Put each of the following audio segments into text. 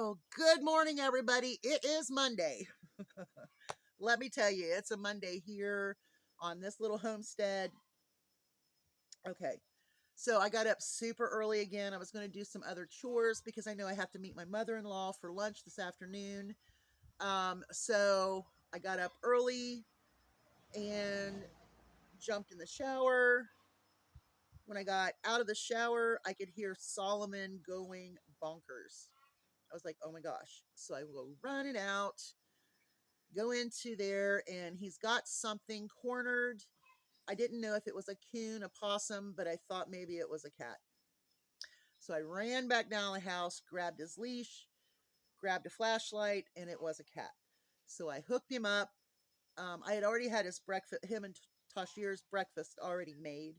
Oh, good morning, everybody. It is Monday. Let me tell you, it's a Monday here on this little homestead. Okay, so I got up super early again. I was going to do some other chores because I know I have to meet my mother-in-law for lunch this afternoon. So I got up early and jumped in the shower. When I got out of the shower, I could hear Solomon going bonkers. I was like, oh my gosh. So I go running out, go into there, and he's got something cornered. I didn't know if it was a coon, a possum, but I thought maybe it was a cat. So I ran back down the house, grabbed his leash, grabbed a flashlight, and it was a cat. So I hooked him up. I had already had his breakfast, him and Tashir's breakfast already made.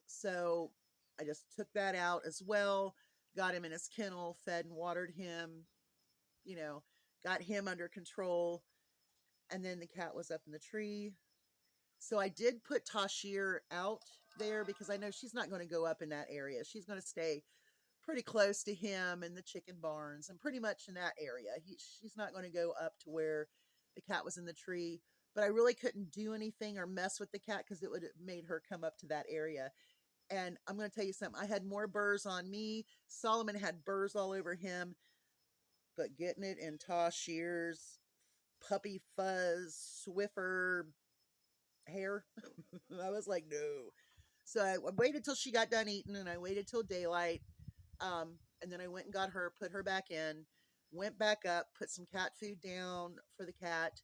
So I just took that out as well, got him in his kennel, fed and watered him, you know, got him under control. And then the cat was up in the tree. So I did put Tashir out there because I know she's not going to go up in that area. She's going to stay pretty close to him in the chicken barns and pretty much in that area. She's not going to go up to where the cat was in the tree. But I really couldn't do anything or mess with the cat because it would have made her come up to that area. And I'm going to tell you something. I had more burrs on me. Solomon had burrs all over him. But getting it in Tashir's puppy fuzz, Swiffer hair, I was like, no. So I waited till she got done eating and I waited till daylight. And then I went and got her, put her back in, went back up, put some cat food down for the cat.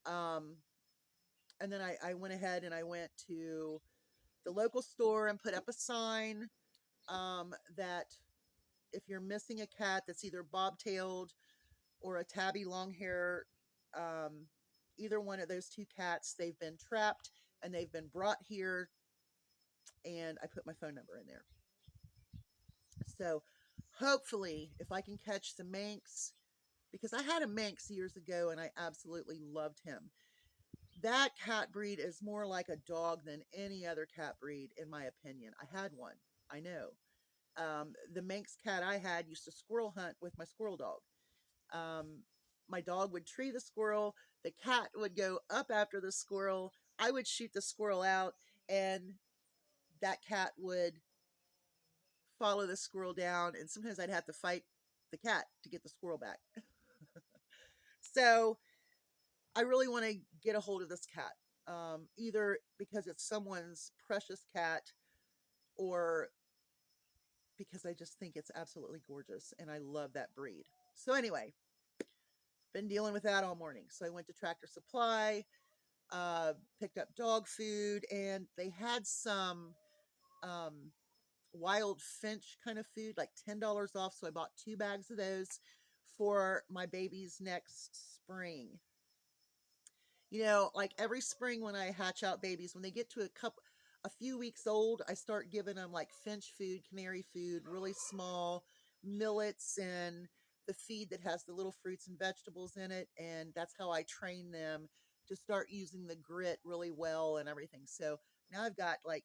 Um, and then I went ahead and I went to the local store and put up a sign that if you're missing a cat that's either bobtailed or a tabby long hair, either one of those two cats, they've been trapped and they've been brought here. And I put my phone number in there. So hopefully, if I can catch the Manx, because I had a Manx years ago and I absolutely loved him. That cat breed is more like a dog than any other cat breed, in my opinion. I had one, I know. The Manx cat I had used to squirrel hunt with my squirrel dog. My dog would tree the squirrel, the cat would go up after the squirrel, I would shoot the squirrel out, and that cat would follow the squirrel down, and sometimes I'd have to fight the cat to get the squirrel back. So I really want to get a hold of this cat, either because it's someone's precious cat or because I just think it's absolutely gorgeous and I love that breed. So anyway, been dealing with that all morning. So I went to Tractor Supply, picked up dog food, and they had some wild finch kind of food, like $10 off. So I bought 2 bags of those for my babies next spring. You know, like every spring when I hatch out babies, when they get to a few weeks old, I start giving them like finch food, canary food, really small millets and the feed that has the little fruits and vegetables in it. And that's how I train them to start using the grit really well and everything. So now I've got like,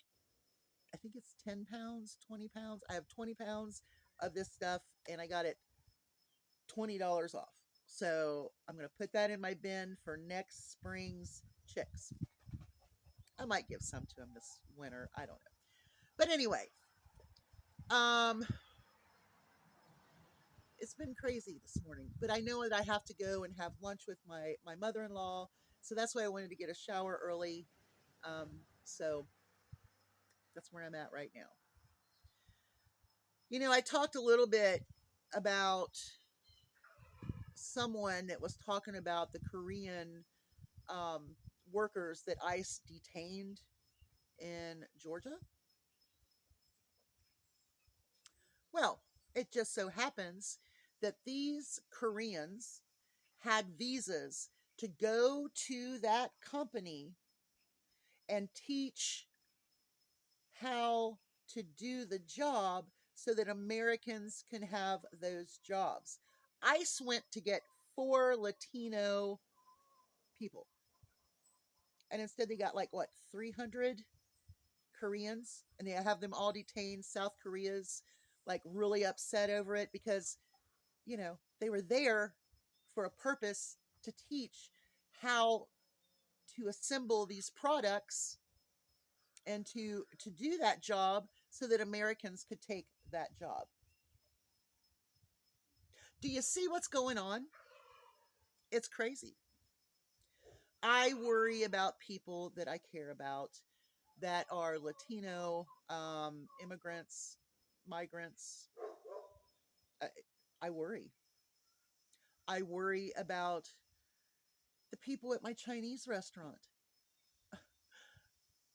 I think it's 10 pounds, 20 pounds. I have 20 pounds of this stuff and I got it $20 off. So I'm going to put that in my bin for next spring's chicks. I might give some to them this winter. I don't know. But anyway, um, it's been crazy this morning. But I know that I have to go and have lunch with my mother-in-law. So that's why I wanted to get a shower early. So that's where I'm at right now. You know, I talked a little bit about someone that was talking about the Korean workers that ICE detained in Georgia. Well, it just so happens that these Koreans had visas to go to that company and teach how to do the job so that Americans can have those jobs. ICE went to get 4 Latino people, and instead they got like what, 300 Koreans, and they have them all detained. South Korea's like really upset over it because they were there for a purpose to teach how to assemble these products and to do that job so that Americans could take that job. Do you see what's going on? It's crazy. I worry about people that I care about that are Latino, immigrants, migrants. I, I worry. I worry about the people at my Chinese restaurant.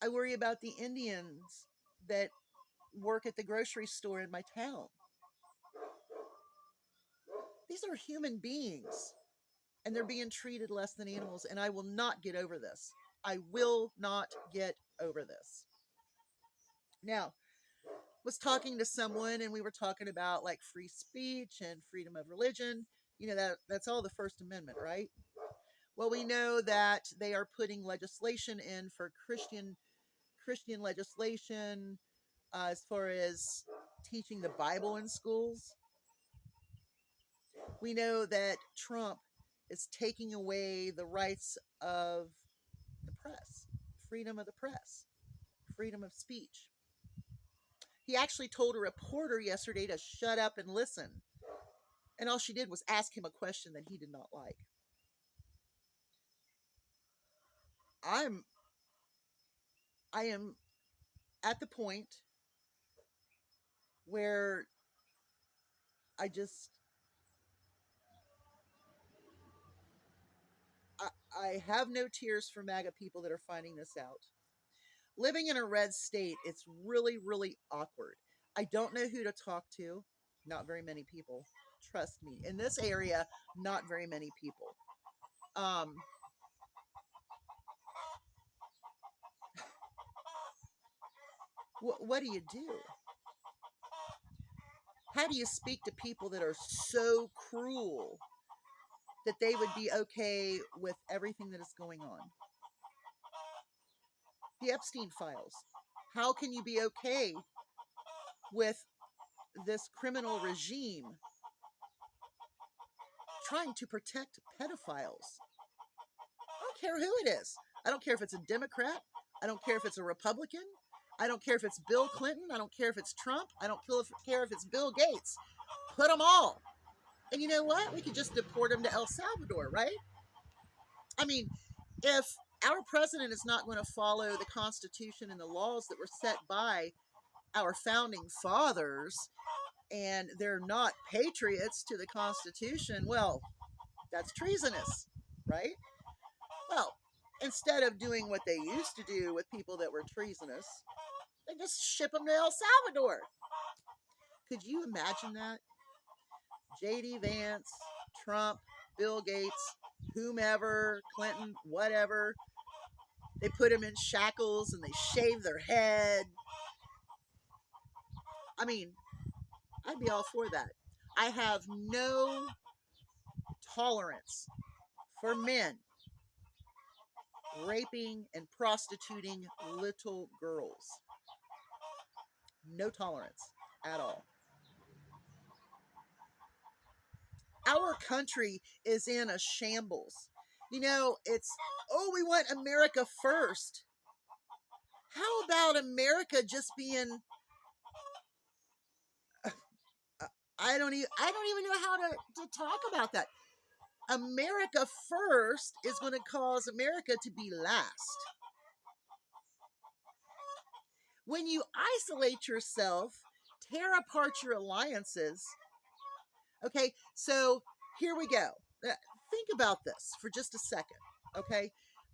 I worry about the Indians that work at the grocery store in my town. These are human beings, and they're being treated less than animals, and I will not get over this. I will not get over this. Now, was talking to someone and we were talking about like free speech and freedom of religion. That's all the First Amendment, right? Well, we know that they are putting legislation in for Christian legislation as far as teaching the Bible in schools. We know that Trump is taking away the rights of the press, freedom of the press, freedom of speech. He actually told a reporter yesterday to shut up and listen. And all she did was ask him a question that he did not like. I am at the point where I just I have no tears for MAGA people that are finding this out. Living in a red state, it's really, really awkward. I don't know who to talk to. Not very many people. Trust me. In this area, not very many people. Um, what do you do? How do you speak to people that are so cruel that they would be okay with everything that is going on? The Epstein files. How can you be okay with this criminal regime trying to protect pedophiles? I don't care who it is. I don't care if it's a Democrat. I don't care if it's a Republican. I don't care if it's Bill Clinton. I don't care if it's Trump. I don't care if it's Bill Gates. Put them all. And you know what? We could just deport them to El Salvador, right? I mean, if our president is not going to follow the Constitution and the laws that were set by our founding fathers, and they're not patriots to the Constitution, well, that's treasonous, right? Well, instead of doing what they used to do with people that were treasonous, they just ship them to El Salvador. Could you imagine that? J.D. Vance, Trump, Bill Gates, whomever, Clinton, whatever. They put them in shackles and they shave their head. I mean, I'd be all for that. I have no tolerance for men raping and prostituting little girls. No tolerance at all. Our country is in a shambles. It's, oh, we want America first. How about America just being, I don't even know how to talk about that. America first is going to cause America to be last. When you isolate yourself, tear apart your alliances. Okay, so here we go. Think about this for just a second. Okay,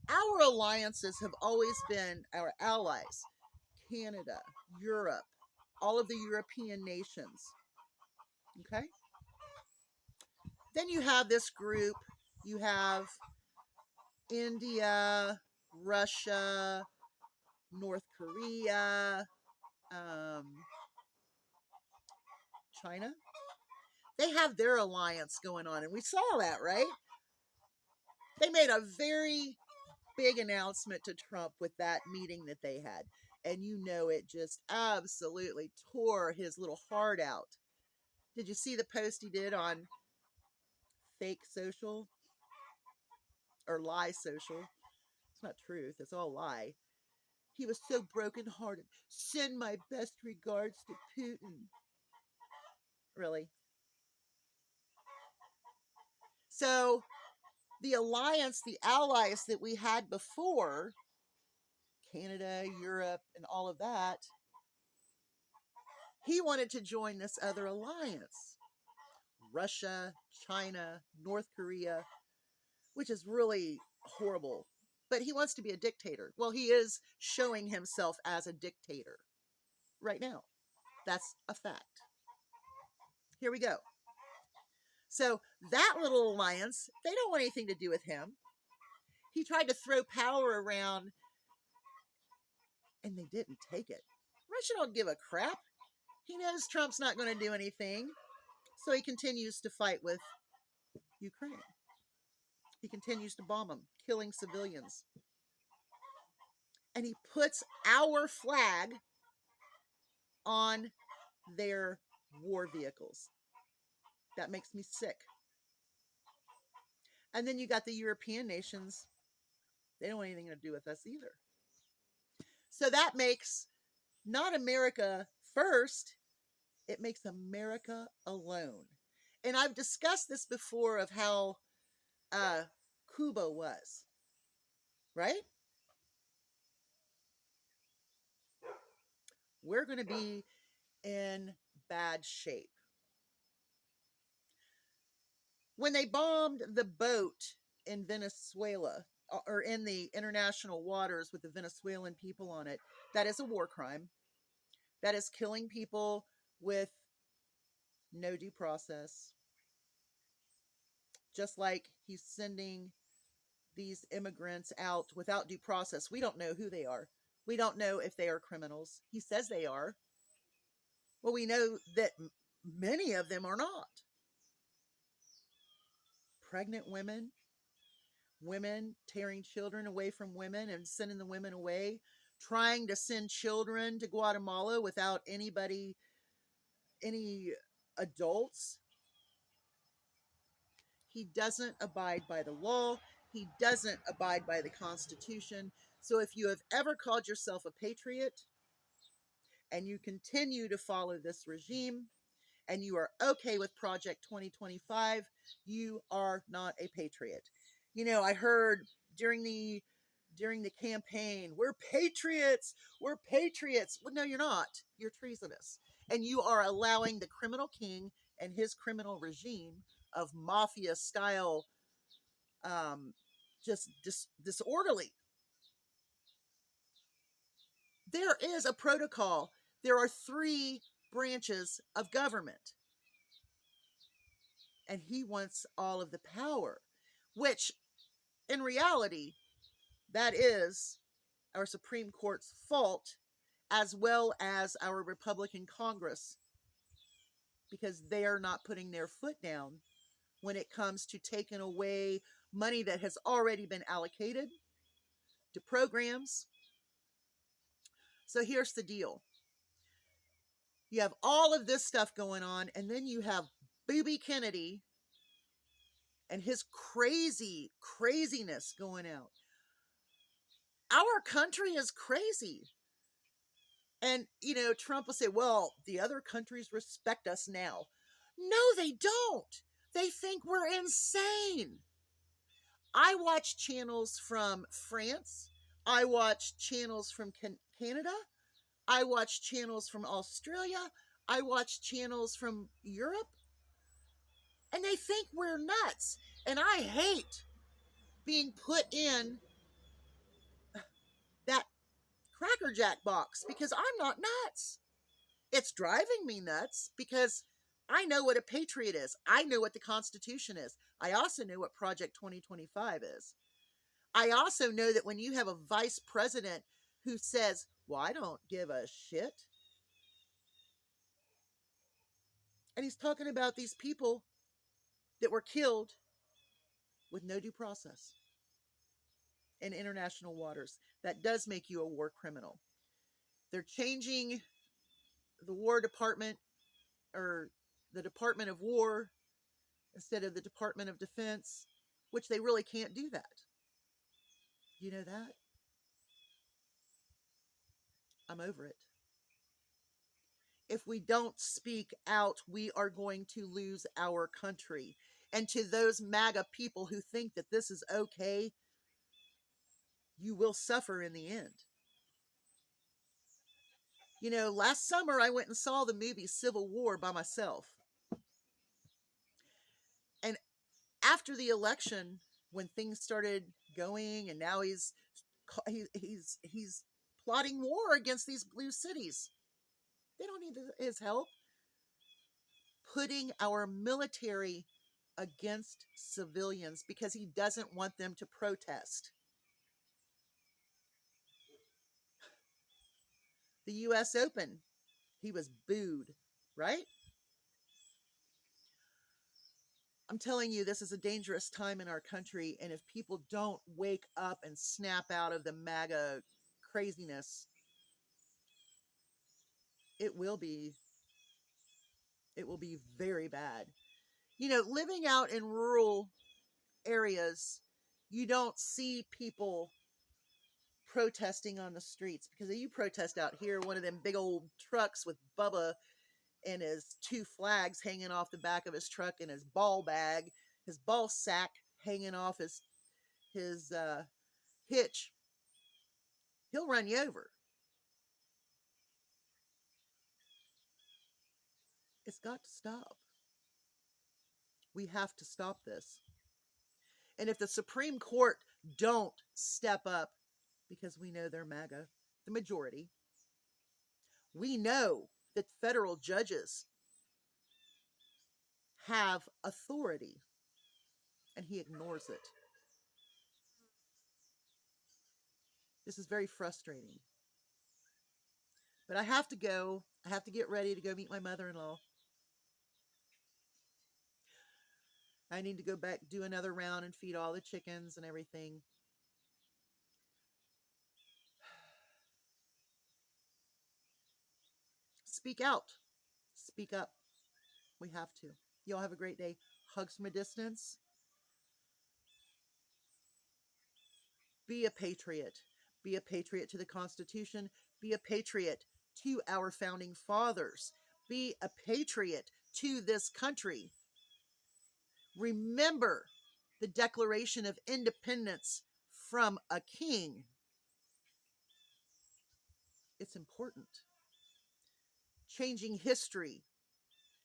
our alliances have always been our allies: Canada, Europe, all of the European nations. Okay, then you have this group. You have India, Russia, North Korea, China. They have their alliance going on, and we saw that, right? They made a very big announcement to Trump with that meeting that they had. And it just absolutely tore his little heart out. Did you see the post he did on fake social or lie social. It's not truth, it's all lie. He was so brokenhearted. Send my best regards to Putin. Really? So the alliance, the allies that we had before, Canada, Europe, and all of that, he wanted to join this other alliance. Russia, China, North Korea, which is really horrible. But he wants to be a dictator. Well, he is showing himself as a dictator right now. That's a fact. Here we go. So that little alliance, they don't want anything to do with him. He tried to throw power around and they didn't take it. Russia don't give a crap. He knows Trump's not going to do anything. So he continues to fight with Ukraine. He continues to bomb them, killing civilians. And he puts our flag on their war vehicles. That makes me sick. And then you got the European nations. They don't want anything to do with us either. So that makes not America first, it makes America alone. And I've discussed this before of how Cuba was, right? We're going to be in bad shape. When they bombed the boat in Venezuela, or in the international waters with the Venezuelan people on it, that is a war crime. That is killing people with no due process. Just like he's sending these immigrants out without due process. We don't know who they are. We don't know if they are criminals. He says they are. Well, we know that many of them are not. Pregnant women, women tearing children away from women and sending the women away, trying to send children to Guatemala without any adults. He doesn't abide by the law. He doesn't abide by the Constitution. So if you have ever called yourself a patriot and you continue to follow this regime and you are okay with Project 2025, you are not a patriot. You know, I heard during the campaign, we're patriots, we're patriots. Well, no, you're not. You're treasonous. And you are allowing the criminal king and his criminal regime of mafia style, just disorderly. There is a protocol. There are 3 branches of government. And he wants all of the power, which in reality, that is our Supreme Court's fault, as well as our Republican Congress, because they are not putting their foot down when it comes to taking away money that has already been allocated to programs. So here's the deal. You have all of this stuff going on, and then you have Booby Kennedy and his craziness going out. Our country is crazy. And, you know, Trump will say, well, the other countries respect us now. No, they don't. They think we're insane. I watch channels from France. I watch channels from Canada. I watch channels from Australia. I watch channels from Europe. And they think we're nuts. And I hate being put in that crackerjack box because I'm not nuts. It's driving me nuts because I know what a patriot is. I know what the Constitution is. I also know what Project 2025 is. I also know that when you have a vice president who says, well, I don't give a shit. And he's talking about these people that were killed with no due process in international waters. That does make you a war criminal. They're changing the War Department, or the Department of War, instead of the Department of Defense, which they really can't do that. You know that? I'm over it. If we don't speak out, we are going to lose our country. And to those MAGA people who think that this is okay, you will suffer in the end. You know, last summer I went and saw the movie Civil War by myself. And after the election, when things started going, and now he's plotting war against these blue cities. They don't need his help. Putting our military against civilians because he doesn't want them to protest. The U.S. Open, he was booed, right? I'm telling you, this is a dangerous time in our country, and if people don't wake up and snap out of the MAGA craziness, it will be very bad. You know, living out in rural areas, you don't see people protesting on the streets, because you protest out here, one of them big old trucks with Bubba and his two flags hanging off the back of his truck, and his ball bag, his ball sack hanging off his hitch, he'll run you over. It's got to stop. We have to stop this. And if the Supreme Court don't step up, because we know they're MAGA, the majority, we know that federal judges have authority, and he ignores it. This is very frustrating. But I have to go. I have to get ready to go meet my mother-in-law. I need to go back, do another round, and feed all the chickens and everything. Speak out. Speak up. We have to. Y'all have a great day. Hugs from a distance. Be a patriot. Be a patriot to the Constitution. Be a patriot to our founding fathers. Be a patriot to this country. Remember the Declaration of Independence from a king. It's important. Changing history.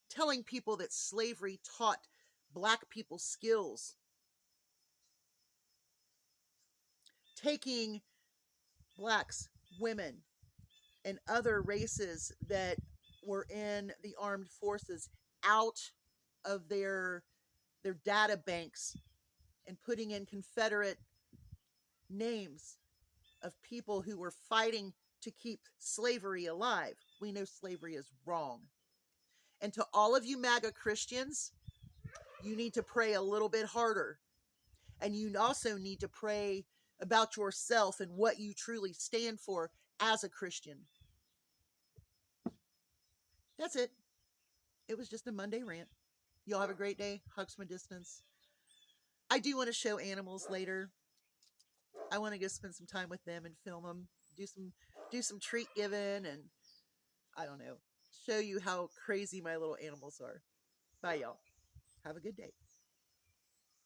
Telling people that slavery taught black people skills. Taking blacks, women, and other races that were in the armed forces out of their data banks and putting in Confederate names of people who were fighting to keep slavery alive. We know slavery is wrong. And to all of you MAGA Christians, you need to pray a little bit harder. And you also need to pray about yourself and what you truly stand for as a Christian. That's it. It was just a Monday rant. Y'all have a great day. Hugs from a distance. I do want to show animals later. I want to go spend some time with them and film them. Do some treat giving, and I don't know, show you how crazy my little animals are. Bye, y'all. Have a good day.